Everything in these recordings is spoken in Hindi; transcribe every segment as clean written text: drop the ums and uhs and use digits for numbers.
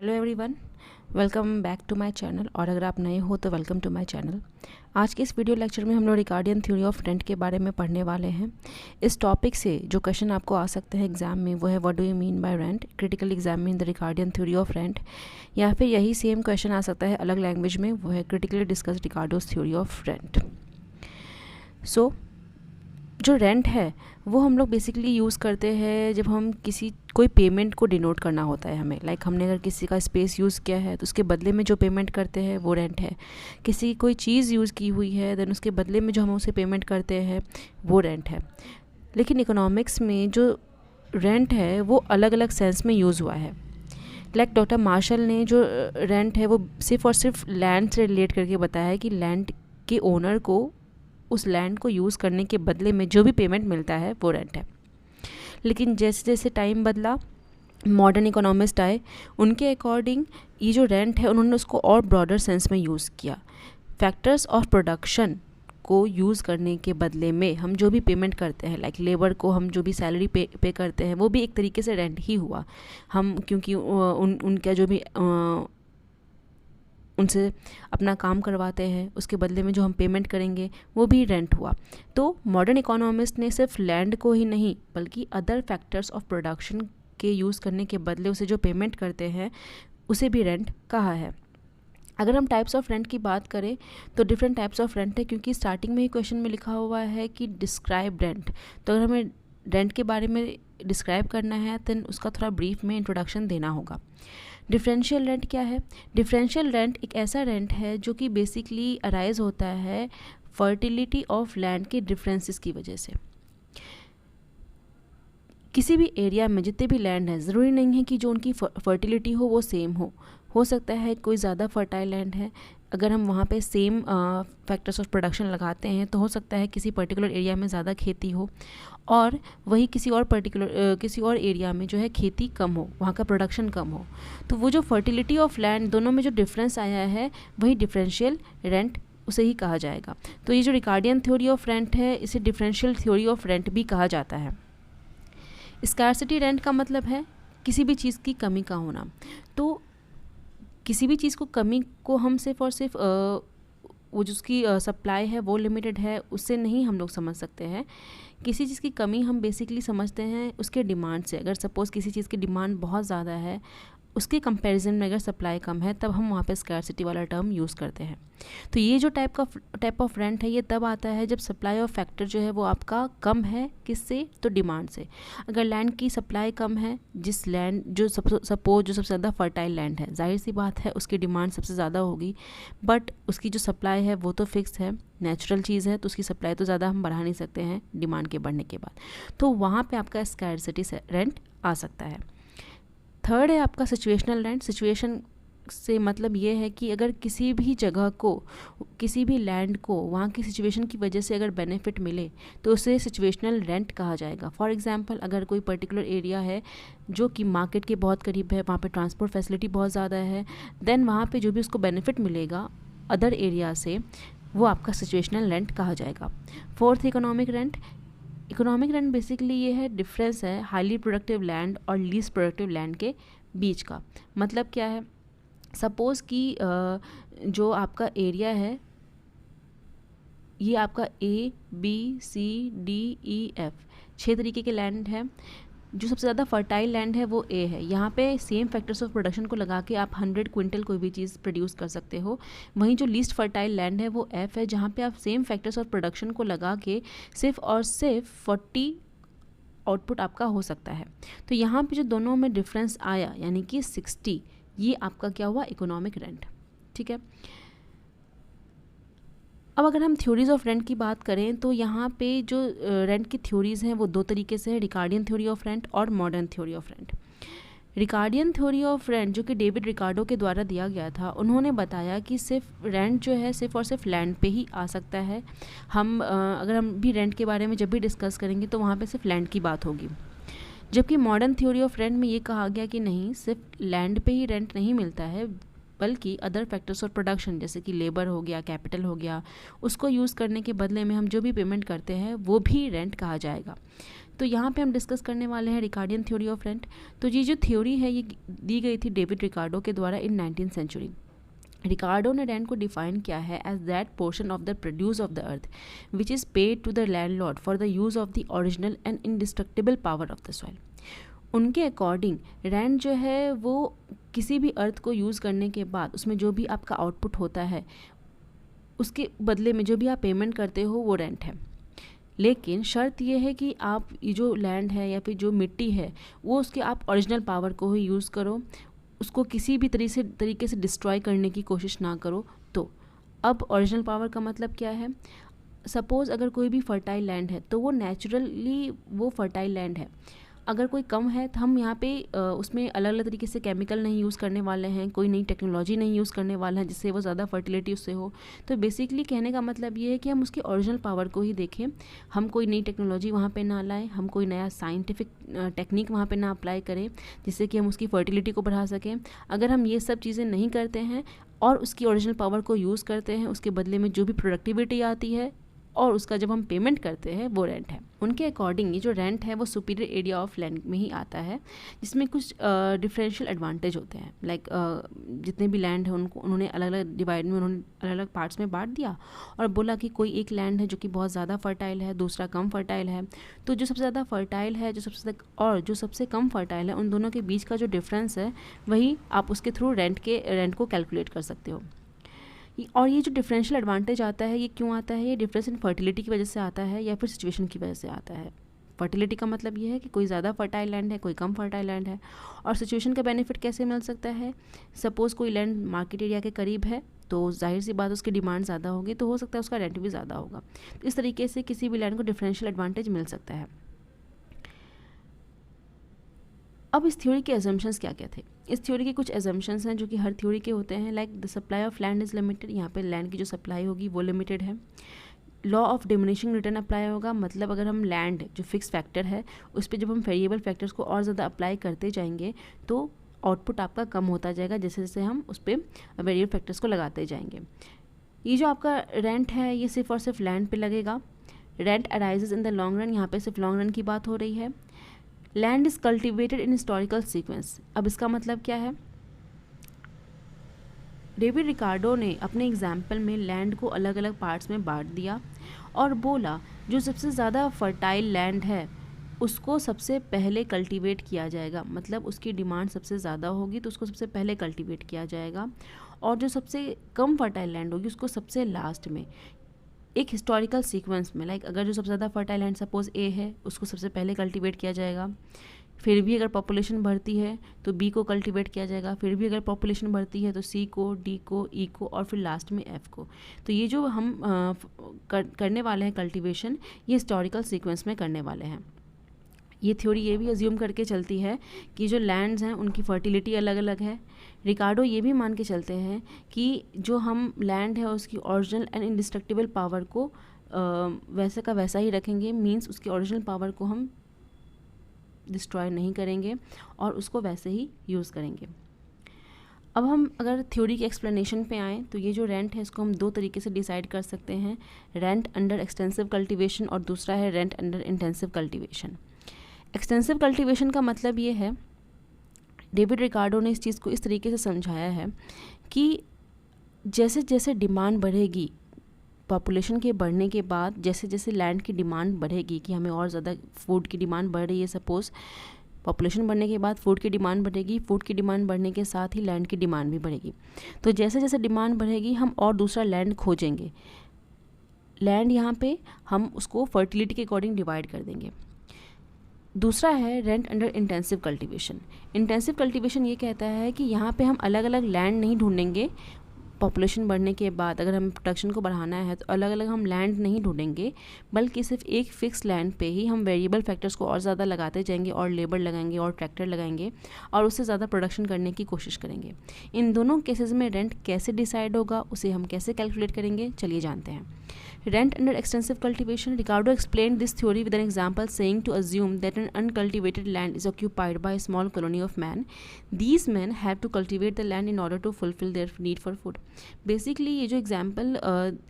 Hello everyone, welcome back to my channel. और अगर आप नए हो तो वेलकम टू माय चैनल। आज के इस वीडियो लेक्चर में हम लोग रिकार्डियन थ्योरी ऑफ रेंट के बारे में पढ़ने वाले हैं। इस टॉपिक से जो क्वेश्चन आपको आ सकते हैं एग्जाम में वो है what do you mean by rent, critical exam में in the Ricardian theory of rent. या फिर यही सेम क्वेश्चन आ सकता है अलग लैंग्वेज में, वो है critically discuss Ricardo's theory of rent. So जो रेंट है वो हम लोग बेसिकली यूज़ करते हैं जब हम कोई पेमेंट को डिनोट करना होता है हमें। हमने अगर किसी का स्पेस यूज़ किया है तो उसके बदले में जो पेमेंट करते हैं वो रेंट है। किसी की कोई चीज़ यूज़ की हुई है देन उसके बदले में जो हम उसे पेमेंट करते हैं वो रेंट है। लेकिन इकोनॉमिक्स में जो रेंट है वो अलग अलग सेंस में यूज़ हुआ है। डॉक्टर मार्शल ने जो रेंट है वो सिर्फ और सिर्फ लैंड से रिलेट करके बताया है कि लैंड के ओनर को उस लैंड को यूज़ करने के बदले में जो भी पेमेंट मिलता है वो रेंट है। लेकिन जैसे जैसे टाइम बदला, मॉडर्न इकोनॉमिस्ट आए, उनके अकॉर्डिंग ये जो रेंट है उन्होंने उसको और ब्रॉडर सेंस में यूज़ किया। फैक्टर्स ऑफ प्रोडक्शन को यूज़ करने के बदले में हम जो भी पेमेंट करते हैं, लेबर को हम जो भी सैलरी पे करते हैं वो भी एक तरीके से रेंट ही हुआ। हम क्योंकि उनका जो भी उनसे अपना काम करवाते हैं उसके बदले में जो हम पेमेंट करेंगे वो भी रेंट हुआ। तो मॉडर्न इकोनॉमिस्ट ने सिर्फ लैंड को ही नहीं बल्कि अदर फैक्टर्स ऑफ प्रोडक्शन के यूज़ करने के बदले उसे जो पेमेंट करते हैं उसे भी रेंट कहा है। अगर हम टाइप्स ऑफ रेंट की बात करें तो डिफरेंट टाइप्स ऑफ रेंट है, क्योंकि स्टार्टिंग में ही क्वेश्चन में लिखा हुआ है कि डिस्क्राइब रेंट। तो अगर हमें रेंट के बारे में डिस्क्राइब करना है तो उसका थोड़ा ब्रीफ में इंट्रोडक्शन देना होगा। डिफरेंशियल रेंट क्या है? डिफरेंशियल रेंट एक ऐसा रेंट है जो कि बेसिकली अराइज होता है फर्टिलिटी ऑफ लैंड के डिफरेंसेस की वजह से। किसी भी एरिया में जितने भी लैंड है, ज़रूरी नहीं है कि जो उनकी फर्टिलिटी हो वो सेम हो सकता है कोई ज़्यादा फर्टाइल लैंड है, अगर हम वहाँ पे सेम फैक्टर्स ऑफ प्रोडक्शन लगाते हैं तो हो सकता है किसी पर्टिकुलर एरिया में ज़्यादा खेती हो और वही किसी और एरिया में जो है खेती कम हो, वहाँ का प्रोडक्शन कम हो। तो वो जो फर्टिलिटी ऑफ लैंड दोनों में जो डिफरेंस आया है वही डिफरेंशियल रेंट उसे ही कहा जाएगा। तो ये जो रिकार्डियन थ्योरी ऑफ रेंट है इसे डिफरेंशियल थ्योरी ऑफ रेंट भी कहा जाता है। स्कार्सिटी रेंट का मतलब है किसी भी चीज़ की कमी का होना। तो किसी भी चीज़ को कमी को हम सिर्फ और सिर्फ वो जो उसकी सप्लाई है वो लिमिटेड है उससे नहीं हम लोग समझ सकते हैं। किसी चीज़ की कमी हम बेसिकली समझते हैं उसके डिमांड से। अगर सपोज़ किसी चीज़ की डिमांड बहुत ज़्यादा है, उसके कंपैरिजन में अगर सप्लाई कम है, तब हम वहाँ पे स्कैरसिटी वाला टर्म यूज़ करते हैं। तो ये जो टाइप ऑफ रेंट है ये तब आता है जब सप्लाई ऑफ फैक्टर जो है वो आपका कम है। किससे? तो डिमांड से। अगर लैंड की सप्लाई कम है, जिस लैंड जो सपोज जो सबसे ज़्यादा फर्टाइल लैंड है, जाहिर सी बात है उसकी डिमांड सबसे ज़्यादा होगी, बट उसकी जो सप्लाई है वो तो फिक्स है, नेचुरल चीज़ है, तो उसकी सप्लाई तो ज़्यादा हम बढ़ा नहीं सकते हैं डिमांड के बढ़ने के बाद। तो वहाँ पर आपका स्कैरसिटी रेंट आ सकता है। थर्ड है आपका सिचुएशनल रेंट। सिचुएशन से मतलब ये है कि अगर किसी भी जगह को, किसी भी लैंड को वहाँ की सिचुएशन की वजह से अगर बेनिफिट मिले तो उसे सिचुएशनल रेंट कहा जाएगा। फॉर एग्जांपल, अगर कोई पर्टिकुलर एरिया है जो कि मार्केट के बहुत करीब है, वहाँ पे ट्रांसपोर्ट फैसिलिटी बहुत ज़्यादा है, देन वहाँ पे जो भी उसको बेनिफिट मिलेगा अदर एरिया से वो आपका सिचुएशनल रेंट कहा जाएगा। Fourth, economic rent. Economic rent basically ये है डिफरेंस है हाईली प्रोडक्टिव लैंड और लीस्ट प्रोडक्टिव लैंड के बीच का। मतलब क्या है? सपोज़ कि जो आपका एरिया है ये आपका ABCDEF 6 तरीके के लैंड है। जो सबसे ज़्यादा फर्टाइल लैंड है वो ए है। यहाँ पे सेम फैक्टर्स ऑफ प्रोडक्शन को लगा के आप 100 क्विंटल कोई भी चीज़ प्रोड्यूस कर सकते हो। वहीं जो लीस्ट फर्टाइल लैंड है वो एफ है, जहाँ पे आप सेम फैक्टर्स ऑफ प्रोडक्शन को लगा के सिर्फ और सिर्फ 40 आउटपुट आपका हो सकता है। तो यहाँ पे जो दोनों में डिफरेंस आया यानी कि 60, ये आपका क्या हुआ? Economic rent. ठीक है। अब अगर हम थ्योरीज ऑफ रेंट की बात करें तो यहाँ पे जो रेंट की थ्योरीज़ हैं वो दो तरीके से है, रिकार्डियन थ्योरी ऑफ रेंट और modern theory of rent. Ricardian theory of rent जो कि डेविड रिकार्डो के द्वारा दिया गया था, उन्होंने बताया कि सिर्फ रेंट जो है सिर्फ और सिर्फ लैंड पे ही आ सकता है। अगर हम भी रेंट के बारे में जब भी डिस्कस करेंगे तो वहाँ पे सिर्फ लैंड की बात होगी। जबकि मॉडर्न थ्योरी ऑफ रेंट में ये कहा गया कि नहीं, सिर्फ लैंड पे ही रेंट नहीं मिलता है बल्कि अदर फैक्टर्स ऑफ प्रोडक्शन जैसे कि लेबर हो गया, कैपिटल हो गया, उसको यूज़ करने के बदले में हम जो भी पेमेंट करते हैं वो भी रेंट कहा जाएगा। तो यहाँ पे हम डिस्कस करने वाले हैं रिकार्डियन थ्योरी ऑफ रेंट। तो ये जो थ्योरी है ये दी गई थी डेविड रिकार्डो के द्वारा इन 19th सेंचुरी। रिकार्डो ने रेंट को डिफाइन किया है as that portion of the produce of the earth which is paid to the landlord for the use of the original and indestructible power of the soil. उनके अकॉर्डिंग रेंट जो है वो किसी भी अर्थ को यूज़ करने के बाद उसमें जो भी आपका आउटपुट होता है उसके बदले में जो भी आप पेमेंट करते हो वो रेंट है। लेकिन शर्त ये है कि आप ये जो लैंड है या फिर जो मिट्टी है वो उसके आप ओरिजिनल पावर को ही यूज़ करो, उसको किसी भी तरीके से डिस्ट्रॉय करने की कोशिश ना करो। तो अब ओरिजिनल पावर का मतलब क्या है? सपोज़ अगर कोई भी फर्टाइल लैंड है तो वो नेचुरली वो फर्टाइल लैंड है। अगर कोई कम है तो हम यहाँ पे उसमें अलग अलग तरीके से केमिकल नहीं यूज़ करने वाले हैं, कोई नई टेक्नोलॉजी नहीं यूज़ करने वाले हैं जिससे वो ज़्यादा फर्टिलिटी उससे हो। तो बेसिकली कहने का मतलब ये है कि हम उसके ओरिजिनल पावर को ही देखें, हम कोई नई टेक्नोलॉजी वहाँ पे ना लाएं, हम कोई नया साइंटिफिक टेक्निक वहाँ पे ना अप्लाई करें जिससे कि हम उसकी फर्टिलिटी को बढ़ा सकें। अगर हम ये सब चीज़ें नहीं करते हैं और उसकी ओरिजिनल पावर को यूज़ करते हैं, उसके बदले में जो भी प्रोडक्टिविटी आती है और उसका जब हम पेमेंट करते हैं वो रेंट है। उनके अकॉर्डिंग ये जो रेंट है वो सुपीरियर एरिया ऑफ लैंड में ही आता है, जिसमें कुछ डिफरेंशियल एडवांटेज होते हैं। लाइक जितने भी लैंड है उनको उन्होंने अलग अलग डिवाइड में उन्होंने अलग अलग पार्ट्स में बांट दिया और बोला कि कोई एक लैंड है जो कि बहुत ज़्यादा फर्टाइल है, दूसरा कम फर्टाइल है। तो जो सबसे ज़्यादा फर्टाइल है जो सबसे कम फर्टाइल है उन दोनों के बीच का जो डिफरेंस है वही आप उसके थ्रू रेंट को कैलकुलेट कर सकते हो। और ये जो डिफरेंशियल एडवांटेज आता है ये क्यों आता है? ये डिफरेंस इन फर्टिलिटी की वजह से आता है या फिर सिचुएशन की वजह से आता है। फर्टिलिटी का मतलब ये है कि कोई ज़्यादा फर्टाइल लैंड है, कोई कम फर्टाइल लैंड है। और सिचुएशन का बेनिफिट कैसे मिल सकता है? सपोज़ कोई लैंड मार्केट एरिया के करीब है तो जाहिर सी बात उसकी डिमांड ज़्यादा होगी, तो हो सकता है उसका रेंट भी ज़्यादा होगा। तो इस तरीके से किसी भी लैंड को डिफरेंशियल एडवांटेज मिल सकता है। अब इस थ्योरी के एजम्पशंस क्या क्या थे? इस थ्योरी के कुछ एजम्पशंस हैं जो कि हर थ्योरी के होते हैं। Like the supply of land is limited, यहाँ पे लैंड की जो सप्लाई होगी वो लिमिटेड है। Law of diminishing return apply होगा, मतलब अगर हम लैंड जो फिक्स फैक्टर है उस पर जब हम वेरिएबल फैक्टर्स को और ज़्यादा अप्लाई करते जाएंगे तो आउटपुट आपका कम होता जाएगा जैसे जैसे हम उस पर वेरिएबल फैक्टर्स को लगाते जाएंगे। ये जो आपका रेंट है ये सिर्फ और सिर्फ लैंड पे लगेगा। Rent arises in the long run, यहाँ पे सिर्फ लॉन्ग रन की बात हो रही है। Land is cultivated in historical sequence, अब इसका मतलब क्या है? डेविड रिकार्डो ने अपने एग्जाम्पल में लैंड को अलग अलग पार्ट्स में बांट दिया और बोला जो सबसे ज़्यादा फर्टाइल लैंड है उसको सबसे पहले कल्टीवेट किया जाएगा, मतलब उसकी डिमांड सबसे ज़्यादा होगी तो उसको सबसे पहले कल्टीवेट किया जाएगा। और जो सबसे कम फर्टाइल लैंड होगी उसको सबसे लास्ट में, एक हिस्टोरिकल सीक्वेंस में। लाइक अगर जो सबसे ज़्यादा फर्टाइल लैंड सपोज ए है उसको सबसे पहले कल्टीवेट किया जाएगा, फिर भी अगर पॉपुलेशन बढ़ती है तो बी को कल्टीवेट किया जाएगा, फिर भी अगर पॉपुलेशन बढ़ती है तो सी को, डी को, ई को और फिर लास्ट में एफ को। तो ये जो हम करने वाले हैं कल्टीवेशन ये हिस्टोरिकल सीक्वेंस में करने वाले हैं। ये थ्योरी ये भी अज्यूम करके चलती है कि जो लैंड्स हैं उनकी फर्टिलिटी अलग अलग है। रिकार्डो ये भी मान के चलते हैं कि जो हम लैंड है उसकी ओरिजिनल एंड इंडिस्ट्रक्टिबल पावर को वैसे का वैसा ही रखेंगे, मींस उसकी ओरिजिनल पावर को हम डिस्ट्रॉय नहीं करेंगे और उसको वैसे ही यूज़ करेंगे। अब हम अगर थ्योरी के एक्सप्लेनेशन पे आएँ तो ये जो रेंट है इसको हम दो तरीके से डिसाइड कर सकते हैं, रेंट अंडर एक्सटेंसिव कल्टीवेशन और दूसरा है rent under intensive cultivation. Extensive cultivation का मतलब ये है, डेविड रिकार्डो ने इस चीज़ को इस तरीके से समझाया है कि जैसे जैसे डिमांड बढ़ेगी, पॉपुलेशन के बढ़ने के बाद जैसे जैसे लैंड की डिमांड बढ़ेगी कि हमें और ज़्यादा फूड की डिमांड बढ़ रही है, सपोज़ पॉपुलेशन बढ़ने के बाद फूड की डिमांड बढ़ेगी, फूड की डिमांड बढ़ने के साथ ही लैंड की डिमांड भी बढ़ेगी। तो जैसे जैसे डिमांड बढ़ेगी हम और दूसरा लैंड खोजेंगे। लैंड यहाँ पे हम उसको फर्टिलिटी के अकॉर्डिंग डिवाइड कर देंगे। दूसरा है rent under intensive cultivation. Intensive cultivation ये कहता है कि यहाँ पे हम अलग अलग लैंड नहीं ढूंढेंगे। पॉपुलेशन बढ़ने के बाद अगर हम प्रोडक्शन को बढ़ाना है तो अलग अलग हम लैंड नहीं ढूंढेंगे, बल्कि सिर्फ एक फिक्स लैंड पे ही हम वेरिएबल फैक्टर्स को और ज़्यादा लगाते जाएंगे और लेबर लगाएंगे और ट्रैक्टर लगाएंगे और उससे ज़्यादा प्रोडक्शन करने की कोशिश करेंगे। इन दोनों केसेस में रेंट कैसे डिसाइड होगा, उसे हम कैसे कैलकुलेट करेंगे, चलिए जानते हैं। Rent under extensive cultivation. Ricardo explained this theory with an example saying to assume that an uncultivated land is occupied by a small colony of men. These men have to cultivate the land in order to fulfill their need for food. Basically ये जो एग्जाम्पल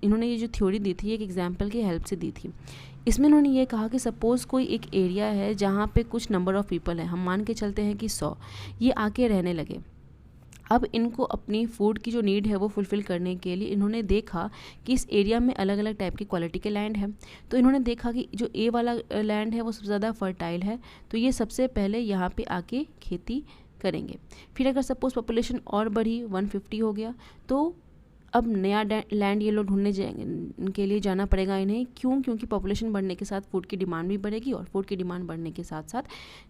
इन्होंने ये जो थ्योरी दी थी एक एग्जाम्पल की हेल्प से दी थी। इसमें उन्होंने ये कहा कि सपोज़ कोई एक एरिया है जहाँ पे कुछ नंबर ऑफ़ पीपल है, हम मान के चलते हैं कि 100, ये आके रहने लगे। अब इनको अपनी फूड की जो नीड है वो फुलफ़िल करने के लिए इन्होंने देखा कि इस एरिया में अलग अलग टाइप की क्वालिटी के लैंड है। तो इन्होंने देखा कि जो ए वाला लैंड है वो सबसे ज़्यादा फर्टाइल है, तो ये सबसे पहले यहाँ पे आके खेती करेंगे। फिर अगर सपोज़ पॉपुलेशन और बढ़ी, 150 हो गया, तो अब नया लैंड ये लोग ढूंढने जाएंगे के लिए जाना पड़ेगा इन्हें। क्यों? क्योंकि पॉपुलेशन बढ़ने के साथ फूड की डिमांड भी बढ़ेगी और फूड की डिमांड बढ़ने के साथ साथ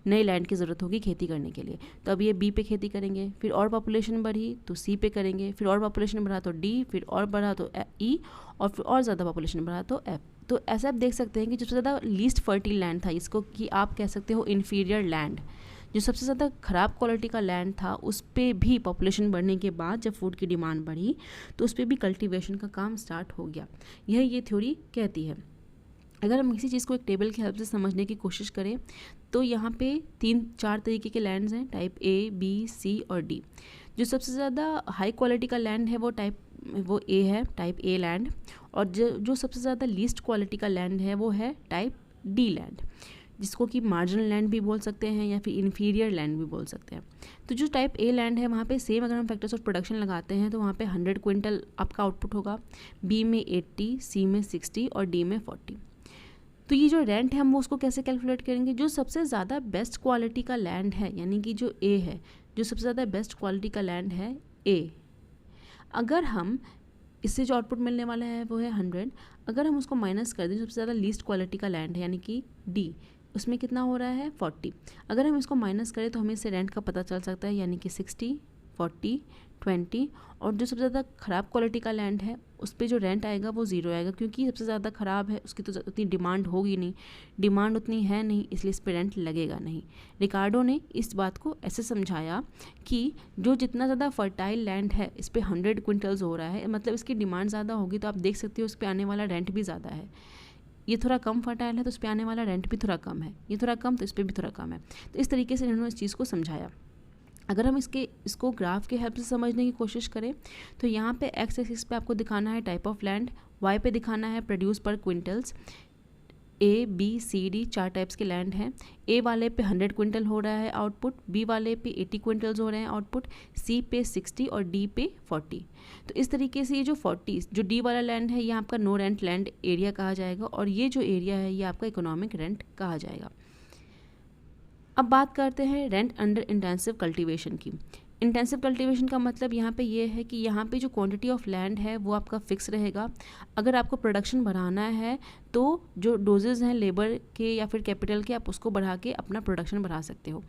नए लैंड की ज़रूरत होगी खेती करने के लिए। तो अब ये बी पे खेती करेंगे, फिर और पॉपुलेशन बढ़ी तो सी पे करेंगे, फिर और पॉपुलेशन बढ़ा तो डी, फिर और बढ़ा तो ई, और फिर और ज़्यादा पॉपुलेशन बढ़ा तो एफ। तो ऐसे आप देख सकते हैं कि जो सबसे ज़्यादा लीस्ट फर्टिल लैंड था, इसको कि आप कह सकते हो इन्फीरियर लैंड, जो सबसे ज़्यादा ख़राब क्वालिटी का लैंड था, उस पर भी पॉपुलेशन बढ़ने के बाद जब फूड की डिमांड बढ़ी तो उस पर भी कल्टीवेशन का काम स्टार्ट हो गया। यह ये थ्योरी कहती है। अगर हम किसी चीज़ को एक टेबल की हेल्प से समझने की कोशिश करें तो यहाँ पे 3-4 तरीके के लैंड्स हैं, टाइप ए, बी, सी और डी। जो सबसे ज़्यादा हाई क्वालिटी का लैंड है वो ए है, टाइप ए लैंड, और जो सबसे ज़्यादा लीस्ट क्वालिटी का लैंड है वो है टाइप डी लैंड, जिसको कि मार्जिनल लैंड भी बोल सकते हैं या फिर इन्फीरियर लैंड भी बोल सकते हैं। तो जो टाइप ए लैंड है वहाँ पे सेम अगर हम फैक्टर्स ऑफ प्रोडक्शन लगाते हैं तो वहाँ पे 100 क्विंटल आपका आउटपुट होगा, बी में 80, सी में 60 और डी में 40। तो ये जो रेंट है हम वो उसको कैसे कैलकुलेट करेंगे? जो सबसे ज़्यादा बेस्ट क्वालिटी का लैंड है, यानी कि जो ए है, जो सबसे ज़्यादा बेस्ट क्वालिटी का लैंड है ए, अगर हम इससे जो आउटपुट मिलने वाला है वो है 100, अगर हम उसको माइनस कर दें, सबसे ज़्यादा लीस्ट क्वालिटी का लैंड है यानी कि डी, उसमें कितना हो रहा है 40, अगर हम इसको माइनस करें तो हमें इससे रेंट का पता चल सकता है, यानी कि 60, 40, 20, और जो सबसे ज़्यादा ख़राब क्वालिटी का लैंड है उस पर जो रेंट आएगा वो 0 आएगा, क्योंकि सबसे ज़्यादा ख़राब है उसकी तो उतनी डिमांड होगी नहीं, डिमांड उतनी है नहीं, इसलिए इस पर रेंट लगेगा नहीं। रिकार्डो ने इस बात को ऐसे समझाया कि जो जितना ज़्यादा फर्टाइल लैंड है इस पर 100 क्विंटल्स हो रहा है, मतलब इसकी डिमांड ज़्यादा होगी, तो आप देख सकते हो उस पर आने वाला रेंट भी ज़्यादा है। ये थोड़ा कम फर्टाइल है तो उस पर आने वाला रेंट भी थोड़ा कम है, ये थोड़ा कम तो इस पर भी थोड़ा कम है। तो इस तरीके से इन्होंने इस चीज़ को समझाया। अगर हम इसको ग्राफ के हेल्प से समझने की कोशिश करें तो यहाँ पे एक्स एक्सिस पे आपको दिखाना है टाइप ऑफ लैंड, वाई पे दिखाना है प्रोड्यूस पर क्विंटल्स। ए, बी, सी, डी 4 टाइप्स के लैंड हैं। ए वाले पे 100 क्विंटल हो रहा है आउटपुट, बी वाले पे 80 क्विंटल्स हो रहे हैं आउटपुट, सी पे 60 और डी पे 40। तो इस तरीके से ये जो 40 जो डी वाला लैंड है ये आपका नो रेंट लैंड एरिया कहा जाएगा, और ये जो एरिया है ये आपका इकोनॉमिक रेंट कहा जाएगा। अब बात करते हैं रेंट अंडर इंटेंसिव कल्टीवेशन की। इंटेंसिव कल्टीवेशन का मतलब यहाँ पे ये है कि यहाँ पे जो क्वांटिटी ऑफ लैंड है वो आपका फिक्स रहेगा। अगर आपको प्रोडक्शन बढ़ाना है तो जो डोजेज हैं लेबर के या फिर कैपिटल के, आप उसको बढ़ा के अपना प्रोडक्शन बढ़ा सकते हो।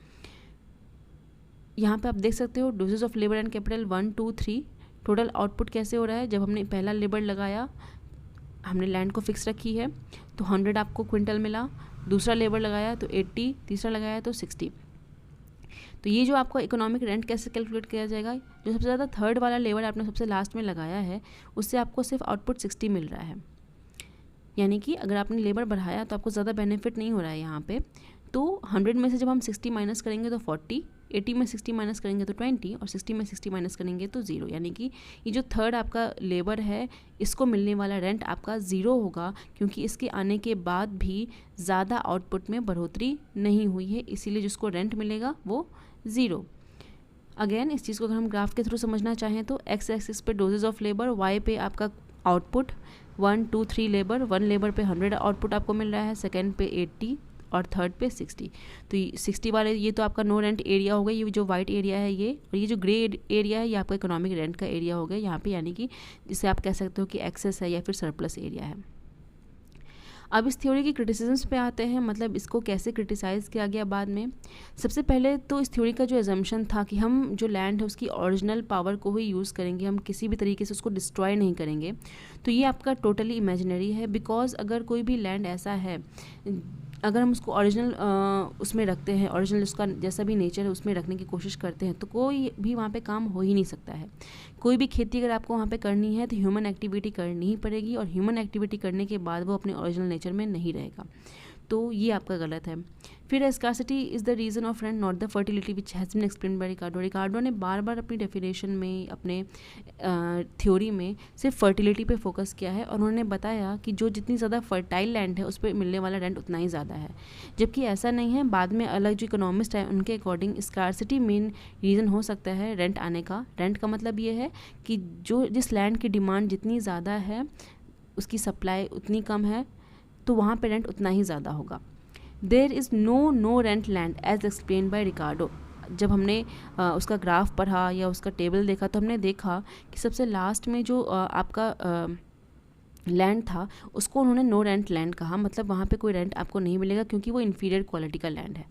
यहाँ पे आप देख सकते हो doses of labour and capital 1, 2, 3। Total output कैसे हो रहा है? जब हमने पहला लेबर लगाया, हमने लैंड को फिक्स रखी है तो 100 आपको क्विंटल मिला, दूसरा लेबर लगाया तो 80, तीसरा लगाया तो 60। तो ये जो आपका इकोनॉमिक रेंट कैसे कैलकुलेट किया जाएगा? जो सबसे ज़्यादा थर्ड वाला लेबर आपने सबसे लास्ट में लगाया है उससे आपको सिर्फ आउटपुट 60 मिल रहा है, यानी कि अगर आपने लेबर बढ़ाया तो आपको ज़्यादा बेनिफिट नहीं हो रहा है यहाँ पे। तो 100 में से जब हम 60 माइनस करेंगे तो 40, 80 में 60 माइनस करेंगे तो 20 और 60 में 60 माइनस करेंगे तो 0, यानी कि ये जो थर्ड आपका लेबर है इसको मिलने वाला रेंट आपका 0 होगा, क्योंकि इसके आने के बाद भी ज़्यादा आउटपुट में बढ़ोतरी नहीं हुई है, इसीलिए जिसको रेंट मिलेगा वो 0। अगेन इस चीज़ को अगर हम ग्राफ के थ्रू समझना चाहें तो एक्स एक्सिस पे डोजेज ऑफ लेबर, वाई पे आपका आउटपुट 1, 2, 3 लेबर, 1 लेबर पे 100 आउटपुट आपको मिल रहा है, सेकेंड पे 80 और थर्ड पे 60। तो 60 वाले ये तो आपका नो रेंट एरिया हो गया, ये जो वाइट एरिया है ये, और ये जो ग्रे एरिया है ये आपका इकोनॉमिक रेंट का एरिया हो गया यहाँ पे, यानी कि जिसे आप कह सकते हो कि एक्सेस है या फिर सरप्लस एरिया है। अब इस थ्योरी की क्रिटिसिज्म्स पे आते हैं, मतलब इसको कैसे क्रिटिसाइज़ किया गया बाद में। सबसे पहले तो इस थ्योरी का जो एजम्पशन था कि हम जो लैंड है उसकी ओरिजिनल पावर को ही यूज़ करेंगे, हम किसी भी तरीके से उसको डिस्ट्रॉय नहीं करेंगे, तो ये आपका टोटली इमेजिनरी है। बिकॉज अगर कोई भी लैंड ऐसा है, अगर हम उसको ओरिजिनल उसमें रखते हैं, ओरिजिनल उसका जैसा भी नेचर है उसमें रखने की कोशिश करते हैं, तो कोई भी वहाँ पे काम हो ही नहीं सकता है। कोई भी खेती अगर आपको वहाँ पे करनी है तो ह्यूमन एक्टिविटी करनी ही पड़ेगी, और ह्यूमन एक्टिविटी करने के बाद वो अपने ओरिजिनल नेचर में नहीं रहेगा। तो ये आपका गलत है। फिर scarcity is the reason of rent not the fertility which has been explain by Ricardo. Ricardo ने बार बार अपनी डेफिनेशन में, अपने थ्योरी में सिर्फ फर्टिलिटी पे फोकस किया है, और उन्होंने बताया कि जो जितनी ज़्यादा फर्टाइल लैंड है उस पर मिलने वाला रेंट उतना ही ज़्यादा है, जबकि ऐसा नहीं है। बाद में अलग जो इकोनॉमिस्ट है उनके अकॉर्डिंग स्कार्सिटी मेन रीज़न हो सकता है रेंट आने का। रेंट का मतलब ये है कि जिस लैंड की डिमांड जितनी ज़्यादा है उसकी सप्लाई उतनी कम है, तो वहाँ पे रेंट उतना ही ज़्यादा होगा। There is no rent land as explain by Ricardo. जब हमने उसका ग्राफ पढ़ा या उसका टेबल देखा तो हमने देखा कि सबसे लास्ट में जो आपका लैंड था उसको उन्होंने नो रेंट लैंड कहा, मतलब वहाँ पे कोई रेंट आपको नहीं मिलेगा क्योंकि वो इन्फीरियर क्वालिटी का लैंड है।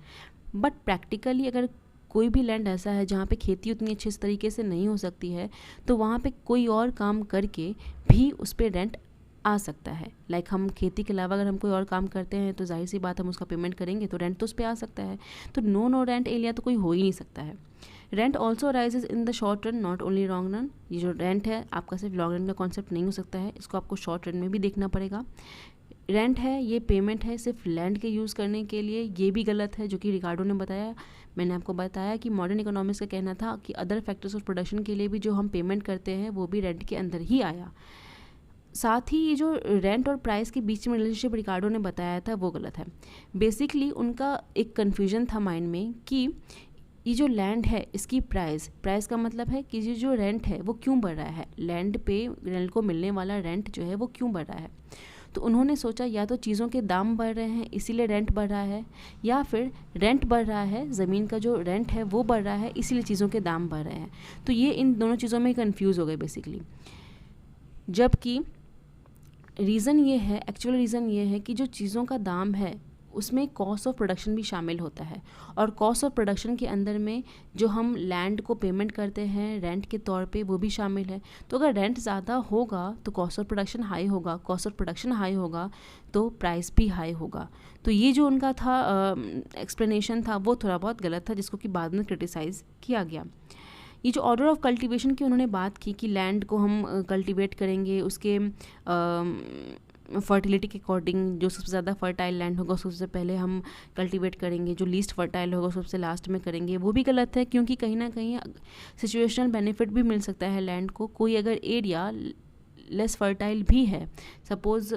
बट प्रैक्टिकली अगर कोई भी लैंड ऐसा है जहाँ पे खेती उतनी अच्छे तरीके से नहीं हो सकती है, तो वहाँ पे कोई और काम करके भी उस पर रेंट आ सकता है। लाइक हम खेती के अलावा अगर हम कोई और काम करते हैं तो जाहिर सी बात हम उसका पेमेंट करेंगे, तो रेंट तो उस पर आ सकता है। तो नो रेंट एरिया तो कोई हो ही नहीं सकता है। Rent also rises in the short run not only long run. ये जो रेंट है आपका सिर्फ लॉन्ग रन का कॉन्सेप्ट नहीं हो सकता है, इसको आपको शॉर्ट रन में भी देखना पड़ेगा। रेंट है ये पेमेंट है सिर्फ लैंड के यूज़ करने के लिए, ये भी गलत है, जो कि रिकार्डो ने बताया। मैंने आपको बताया कि मॉडर्न इकोनॉमिक्स का कहना था कि अदर फैक्टर्स ऑफ प्रोडक्शन के लिए भी जो हम पेमेंट करते हैं वो भी रेंट के अंदर ही आया। साथ ही ये जो रेंट और प्राइस के बीच में रिलेशनशिप रिकार्डो ने बताया था वो गलत है। बेसिकली उनका एक कन्फ्यूजन था माइंड में कि ये जो लैंड है इसकी प्राइस का मतलब है कि ये जो रेंट है वो क्यों बढ़ रहा है, लैंड को मिलने वाला रेंट जो है वो क्यों बढ़ रहा है। तो उन्होंने सोचा या तो चीज़ों के दाम बढ़ रहे हैं इसीलिए रेंट बढ़ रहा है, या फिर रेंट बढ़ रहा है, ज़मीन का जो रेंट है वो बढ़ रहा है इसीलिए चीज़ों के दाम बढ़ रहे हैं। तो ये इन दोनों चीज़ों में कन्फ्यूज़ हो गए बेसिकली। जबकि रीज़न ये है, एक्चुअल रीज़न ये है कि जो चीज़ों का दाम है उसमें कॉस्ट ऑफ प्रोडक्शन भी शामिल होता है, और कॉस्ट ऑफ प्रोडक्शन के अंदर में जो हम लैंड को पेमेंट करते हैं रेंट के तौर पे वो भी शामिल है। तो अगर रेंट ज़्यादा होगा तो कॉस्ट ऑफ प्रोडक्शन हाई होगा, कॉस्ट ऑफ प्रोडक्शन हाई होगा तो प्राइस भी हाई होगा। तो ये जो उनका था एक्सप्लेनेशन था वो थोड़ा बहुत गलत था, जिसको कि बाद में क्रिटिसाइज़ किया गया। ये जो ऑर्डर ऑफ कल्टीवेशन की उन्होंने बात की कि लैंड को हम कल्टीवेट करेंगे उसके फर्टिलिटी के अकॉर्डिंग, जो सबसे ज़्यादा फर्टाइल लैंड होगा उसको सबसे पहले हम कल्टीवेट करेंगे, जो लीस्ट फर्टाइल होगा सबसे लास्ट में करेंगे। वो भी गलत है, क्योंकि कहीं ना कहीं सिचुएशनल बेनिफिट भी मिल सकता है लैंड को। कोई अगर एरिया लेस फर्टाइल भी है, सपोज़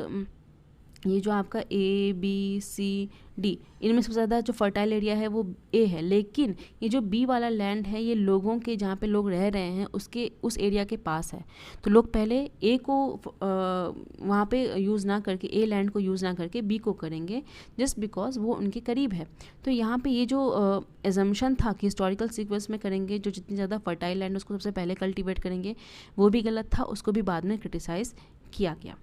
ये जो आपका A, B, C, D इनमें सबसे ज़्यादा जो फर्टाइल एरिया है वो A है, लेकिन ये जो B वाला लैंड है ये लोगों के, जहाँ पे लोग रह रहे हैं उसके उस एरिया के पास है। तो लोग पहले A को वहाँ पे यूज़ ना करके, A लैंड को यूज़ ना करके B को करेंगे, जस्ट बिकॉज वो उनके करीब है। तो यहाँ पे ये जो एजम्पशन था कि हिस्टोरिकल सीक्वेंस में करेंगे, जो जितनी ज़्यादा फर्टाइल लैंड उसको सबसे पहले कल्टिवेट करेंगे, वो भी गलत था, उसको भी बाद में क्रिटिसाइज़ किया गया।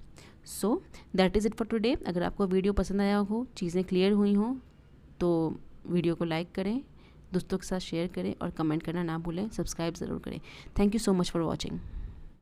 So that is it for today. अगर आपको वीडियो पसंद आया हो, चीज़ें क्लियर हुई हों, तो वीडियो को लाइक करें, दोस्तों के साथ शेयर करें और कमेंट करना ना भूलें, सब्सक्राइब ज़रूर करें। Thank you so much for watching.